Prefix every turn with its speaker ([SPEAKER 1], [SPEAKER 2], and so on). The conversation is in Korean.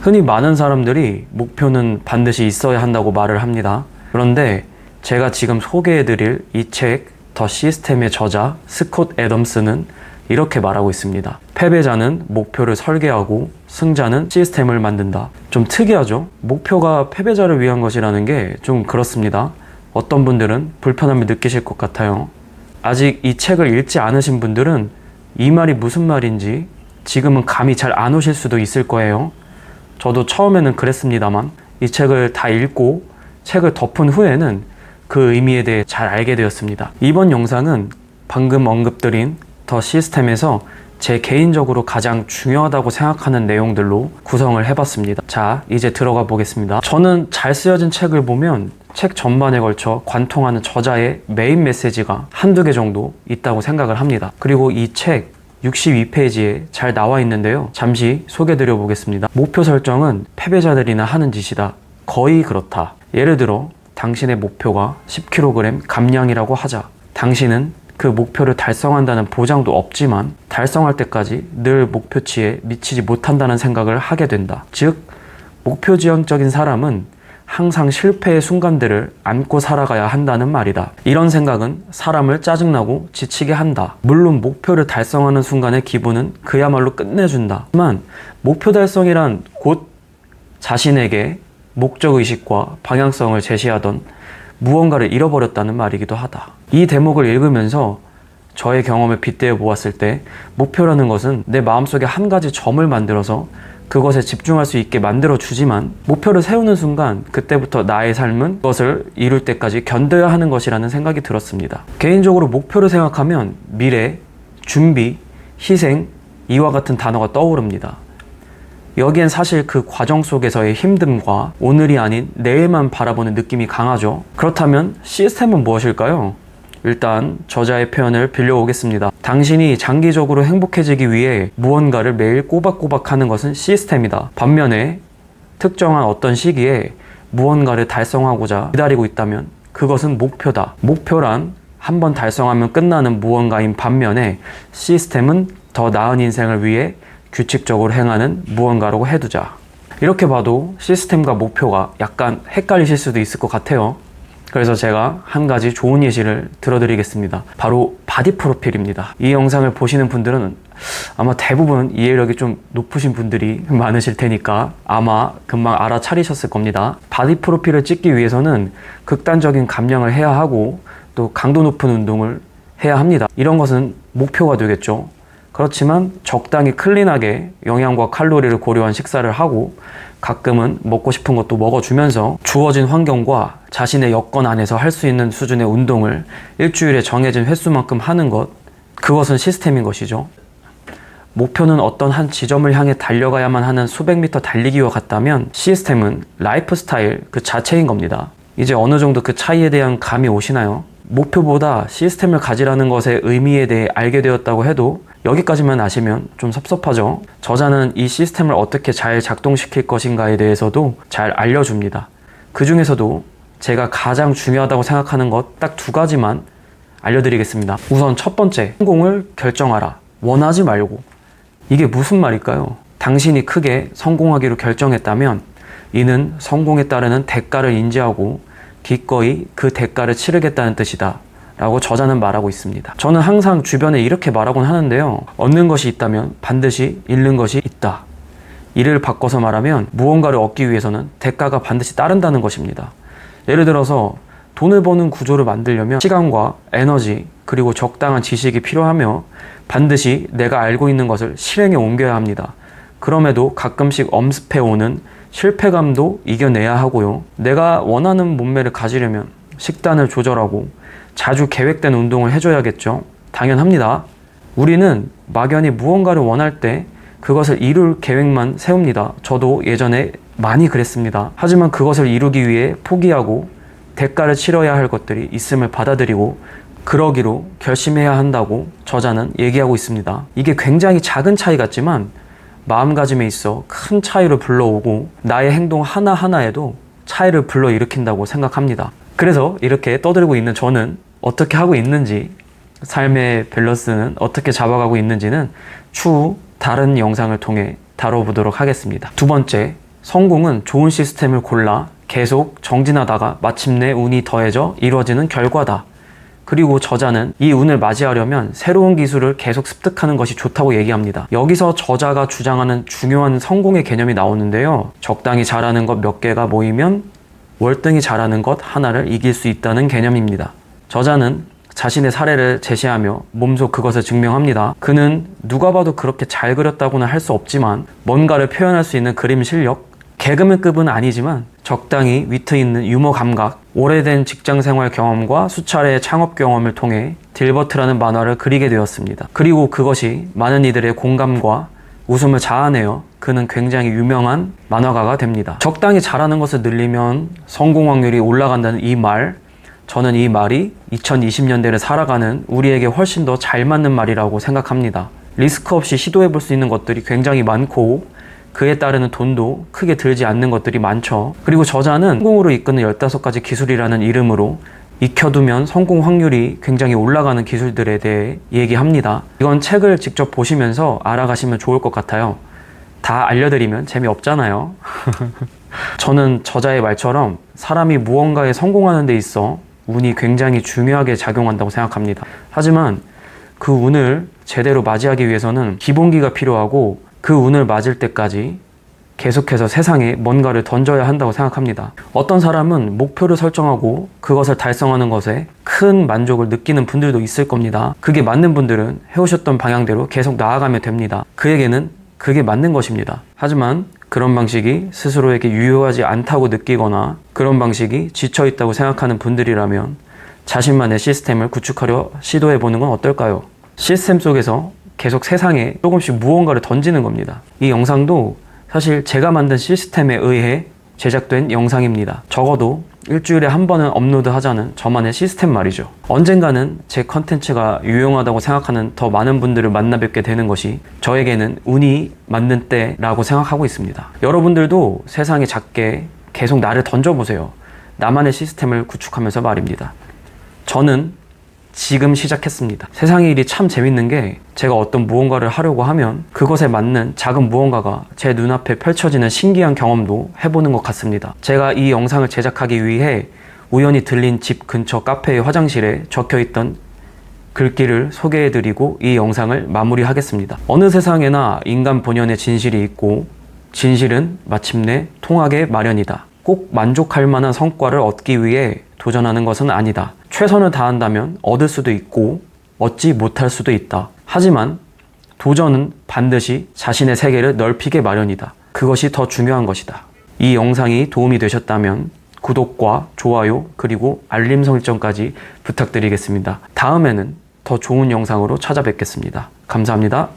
[SPEAKER 1] 흔히 많은 사람들이 목표는 반드시 있어야 한다고 말을 합니다. 그런데 제가 지금 소개해드릴 이 책 더 시스템의 저자 스콧 애덤스는 이렇게 말하고 있습니다. 패배자는 목표를 설계하고 승자는 시스템을 만든다. 좀 특이하죠? 목표가 패배자를 위한 것이라는 게 좀 그렇습니다. 어떤 분들은 불편함을 느끼실 것 같아요. 아직 이 책을 읽지 않으신 분들은 이 말이 무슨 말인지 지금은 감이 잘 안 오실 수도 있을 거예요. 저도 처음에는 그랬습니다만 이 책을 다 읽고 책을 덮은 후에는 그 의미에 대해 잘 알게 되었습니다. 이번 영상은 방금 언급드린 더 시스템에서 제 개인적으로 가장 중요하다고 생각하는 내용들로 구성을 해봤습니다. 자, 이제 들어가 보겠습니다. 저는 잘 쓰여진 책을 보면 책 전반에 걸쳐 관통하는 저자의 메인 메시지가 한두 개 정도 있다고 생각을 합니다. 그리고 이 책 62페이지에 잘 나와 있는데요. 잠시 소개드려 보겠습니다. 목표 설정은 패배자들이나 하는 짓이다. 거의 그렇다. 예를 들어 당신의 목표가 10kg 감량이라고 하자. 당신은 그 목표를 달성한다는 보장도 없지만 달성할 때까지 늘 목표치에 미치지 못한다는 생각을 하게 된다. 즉, 목표 지향적인 사람은 항상 실패의 순간들을 안고 살아가야 한다는 말이다. 이런 생각은 사람을 짜증나고 지치게 한다. 물론 목표를 달성하는 순간의 기분은 그야말로 끝내준다. 하지만 목표 달성이란 곧 자신에게 목적의식과 방향성을 제시하던 무언가를 잃어버렸다는 말이기도 하다. 이 대목을 읽으면서 저의 경험을 빗대어 보았을 때 목표라는 것은 내 마음속에 한 가지 점을 만들어서 그것에 집중할 수 있게 만들어주지만 목표를 세우는 순간 그때부터 나의 삶은 그것을 이룰 때까지 견뎌야 하는 것이라는 생각이 들었습니다. 개인적으로 목표를 생각하면 미래, 준비, 희생 이와 같은 단어가 떠오릅니다. 여기엔 사실 그 과정 속에서의 힘듦과 오늘이 아닌 내일만 바라보는 느낌이 강하죠. 그렇다면 시스템은 무엇일까요? 일단 저자의 표현을 빌려오겠습니다. 당신이 장기적으로 행복해지기 위해 무언가를 매일 꼬박꼬박 하는 것은 시스템이다. 반면에 특정한 어떤 시기에 무언가를 달성하고자 기다리고 있다면 그것은 목표다. 목표란 한번 달성하면 끝나는 무언가인 반면에 시스템은 더 나은 인생을 위해 규칙적으로 행하는 무언가라고 해두자. 이렇게 봐도 시스템과 목표가 약간 헷갈리실 수도 있을 것 같아요. 그래서 제가 한 가지 좋은 예시를 들어드리겠습니다. 바로 바디 프로필입니다. 이 영상을 보시는 분들은 아마 대부분 이해력이 좀 높으신 분들이 많으실 테니까 아마 금방 알아차리셨을 겁니다. 바디 프로필을 찍기 위해서는 극단적인 감량을 해야 하고 또 강도 높은 운동을 해야 합니다. 이런 것은 목표가 되겠죠. 그렇지만 적당히 클린하게 영양과 칼로리를 고려한 식사를 하고 가끔은 먹고 싶은 것도 먹어주면서 주어진 환경과 자신의 여건 안에서 할 수 있는 수준의 운동을 일주일에 정해진 횟수만큼 하는 것, 그것은 시스템인 것이죠. 목표는 어떤 한 지점을 향해 달려가야만 하는 수백 미터 달리기와 같다면 시스템은 라이프 스타일 그 자체인 겁니다. 이제 어느 정도 그 차이에 대한 감이 오시나요? 목표보다 시스템을 가지라는 것의 의미에 대해 알게 되었다고 해도 여기까지만 아시면 좀 섭섭하죠. 저자는 이 시스템을 어떻게 잘 작동시킬 것인가에 대해서도 잘 알려줍니다. 그 중에서도 제가 가장 중요하다고 생각하는 것 딱 두 가지만 알려드리겠습니다. 우선 첫 번째, 성공을 결정하라. 원하지 말고. 이게 무슨 말일까요? 당신이 크게 성공하기로 결정했다면 이는 성공에 따르는 대가를 인지하고 기꺼이 그 대가를 치르겠다는 뜻이다 라고 저자는 말하고 있습니다. 저는 항상 주변에 이렇게 말하곤 하는데요. 얻는 것이 있다면 반드시 잃는 것이 있다. 이를 바꿔서 말하면 무언가를 얻기 위해서는 대가가 반드시 따른다는 것입니다. 예를 들어서 돈을 버는 구조를 만들려면 시간과 에너지 그리고 적당한 지식이 필요하며 반드시 내가 알고 있는 것을 실행에 옮겨야 합니다. 그럼에도 가끔씩 엄습해오는 실패감도 이겨내야 하고요. 내가 원하는 몸매를 가지려면 식단을 조절하고 자주 계획된 운동을 해줘야겠죠. 당연합니다. 우리는 막연히 무언가를 원할 때 그것을 이룰 계획만 세웁니다. 저도 예전에 많이 그랬습니다. 하지만 그것을 이루기 위해 포기하고 대가를 치러야 할 것들이 있음을 받아들이고 그러기로 결심해야 한다고 저자는 얘기하고 있습니다. 이게 굉장히 작은 차이 같지만 마음가짐에 있어 큰 차이를 불러오고 나의 행동 하나하나에도 차이를 불러일으킨다고 생각합니다. 그래서 이렇게 떠들고 있는 저는 어떻게 하고 있는지, 삶의 밸런스는 어떻게 잡아가고 있는지는 추후 다른 영상을 통해 다뤄보도록 하겠습니다. 두 번째, 성공은 좋은 시스템을 골라 계속 정진하다가 마침내 운이 더해져 이루어지는 결과다. 그리고 저자는 이 운을 맞이하려면 새로운 기술을 계속 습득하는 것이 좋다고 얘기합니다. 여기서 저자가 주장하는 중요한 성공의 개념이 나오는데요. 적당히 잘하는 것 몇 개가 모이면 월등히 잘하는 것 하나를 이길 수 있다는 개념입니다. 저자는 자신의 사례를 제시하며 몸소 그것을 증명합니다. 그는 누가 봐도 그렇게 잘 그렸다고는 할 수 없지만 뭔가를 표현할 수 있는 그림 실력, 개그맨급은 아니지만 적당히 위트 있는 유머 감각, 오래된 직장생활 경험과 수차례의 창업 경험을 통해 딜버트라는 만화를 그리게 되었습니다. 그리고 그것이 많은 이들의 공감과 웃음을 자아내어 그는 굉장히 유명한 만화가가 됩니다. 적당히 잘하는 것을 늘리면 성공 확률이 올라간다는 이 말, 저는 이 말이 2020년대를 살아가는 우리에게 훨씬 더 잘 맞는 말이라고 생각합니다. 리스크 없이 시도해 볼 수 있는 것들이 굉장히 많고 그에 따르는 돈도 크게 들지 않는 것들이 많죠. 그리고 저자는 성공으로 이끄는 15가지 기술이라는 이름으로 익혀두면 성공 확률이 굉장히 올라가는 기술들에 대해 얘기합니다. 이건 책을 직접 보시면서 알아가시면 좋을 것 같아요. 다 알려드리면 재미없잖아요. 저는 저자의 말처럼 사람이 무언가에 성공하는 데 있어 운이 굉장히 중요하게 작용한다고 생각합니다. 하지만 그 운을 제대로 맞이하기 위해서는 기본기가 필요하고 그 운을 맞을 때까지 계속해서 세상에 뭔가를 던져야 한다고 생각합니다. 어떤 사람은 목표를 설정하고 그것을 달성하는 것에 큰 만족을 느끼는 분들도 있을 겁니다. 그게 맞는 분들은 해오셨던 방향대로 계속 나아가면 됩니다. 그에게는 그게 맞는 것입니다. 하지만 그런 방식이 스스로에게 유효하지 않다고 느끼거나 그런 방식이 지쳐있다고 생각하는 분들이라면 자신만의 시스템을 구축하려 시도해보는 건 어떨까요? 시스템 속에서 계속 세상에 조금씩 무언가를 던지는 겁니다. 이 영상도 사실 제가 만든 시스템에 의해 제작된 영상입니다. 적어도 일주일에 한 번은 업로드하자는 저만의 시스템 말이죠. 언젠가는 제 컨텐츠가 유용하다고 생각하는 더 많은 분들을 만나 뵙게 되는 것이 저에게는 운이 맞는 때라고 생각하고 있습니다. 여러분들도 세상에 작게 계속 나를 던져보세요. 나만의 시스템을 구축하면서 말입니다. 저는 지금 시작했습니다. 세상의 일이 참 재밌는 게 제가 어떤 무언가를 하려고 하면 그것에 맞는 작은 무언가가 제 눈앞에 펼쳐지는 신기한 경험도 해보는 것 같습니다. 제가 이 영상을 제작하기 위해 우연히 들린 집 근처 카페의 화장실에 적혀있던 글귀를 소개해드리고 이 영상을 마무리하겠습니다. 어느 세상에나 인간 본연의 진실이 있고 진실은 마침내 통하게 마련이다. 꼭 만족할 만한 성과를 얻기 위해 도전하는 것은 아니다. 최선을 다한다면 얻을 수도 있고 얻지 못할 수도 있다. 하지만 도전은 반드시 자신의 세계를 넓히게 마련이다. 그것이 더 중요한 것이다. 이 영상이 도움이 되셨다면 구독과 좋아요 그리고 알림 설정까지 부탁드리겠습니다. 다음에는 더 좋은 영상으로 찾아뵙겠습니다. 감사합니다.